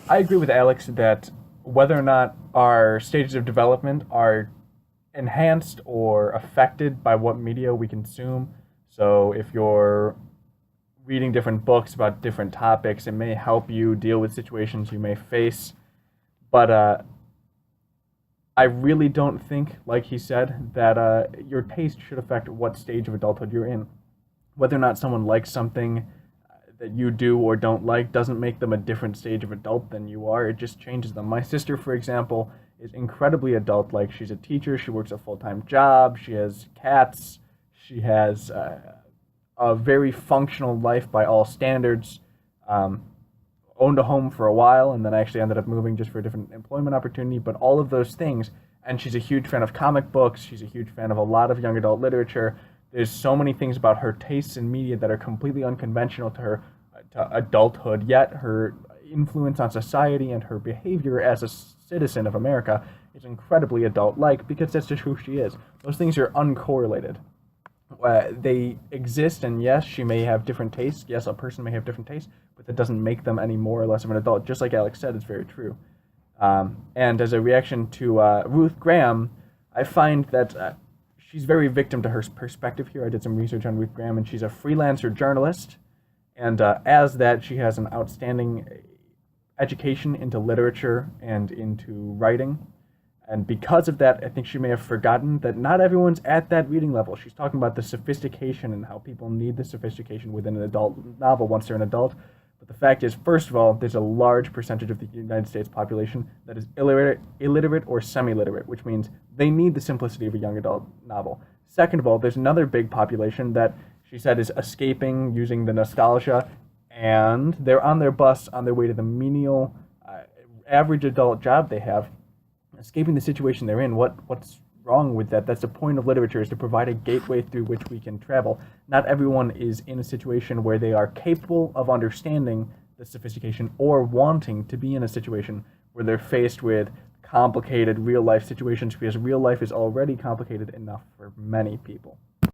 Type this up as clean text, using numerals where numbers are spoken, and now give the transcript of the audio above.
I agree with Alex that whether or not our stages of development are enhanced or affected by what media we consume. So if you're reading different books about different topics, it may help you deal with situations you may face. But I really don't think, like he said, that your taste should affect what stage of adulthood you're in. Whether or not someone likes something that you do or don't like doesn't make them a different stage of adult than you are. It just changes them. My sister, for example, is incredibly adult like. She's a teacher, she works a full time job, she has cats, she has a very functional life by all standards. Um, Owned a home for a while and then actually ended up moving just for a different employment opportunity. But all of those things, and she's a huge fan of comic books, she's a huge fan of a lot of young adult literature. There's so many things about her tastes in media that are completely unconventional to her, to adulthood, yet her influence on society and her behavior as a citizen of America is incredibly adult like because that's just who she is. Those things are uncorrelated. They exist, and yes, she may have different tastes. Yes, a person may have different tastes, but that doesn't make them any more or less of an adult. Just like Alex said, it's very true. And as a reaction to Ruth Graham, I find that she's very victim to her perspective here. I did some research on Ruth Graham, and she's a freelancer journalist, and as that, she has an outstanding education into literature and into writing. And because of that, I think she may have forgotten that not everyone's at that reading level. She's talking about the sophistication and how people need the sophistication within an adult novel once they're an adult. But the fact is, first of all, there's a large percentage of the United States population that is illiterate or semi-literate, which means they need the simplicity of a young adult novel. Second of all, there's another big population that she said is escaping using the nostalgia, and they're on their bus on their way to the menial, average adult job they have, escaping the situation they're in. What's wrong with that? That's the point of literature, is to provide a gateway through which we can travel. Not everyone is in a situation where they are capable of understanding the sophistication or wanting to be in a situation where they're faced with complicated real life situations, because real life is already complicated enough for many people.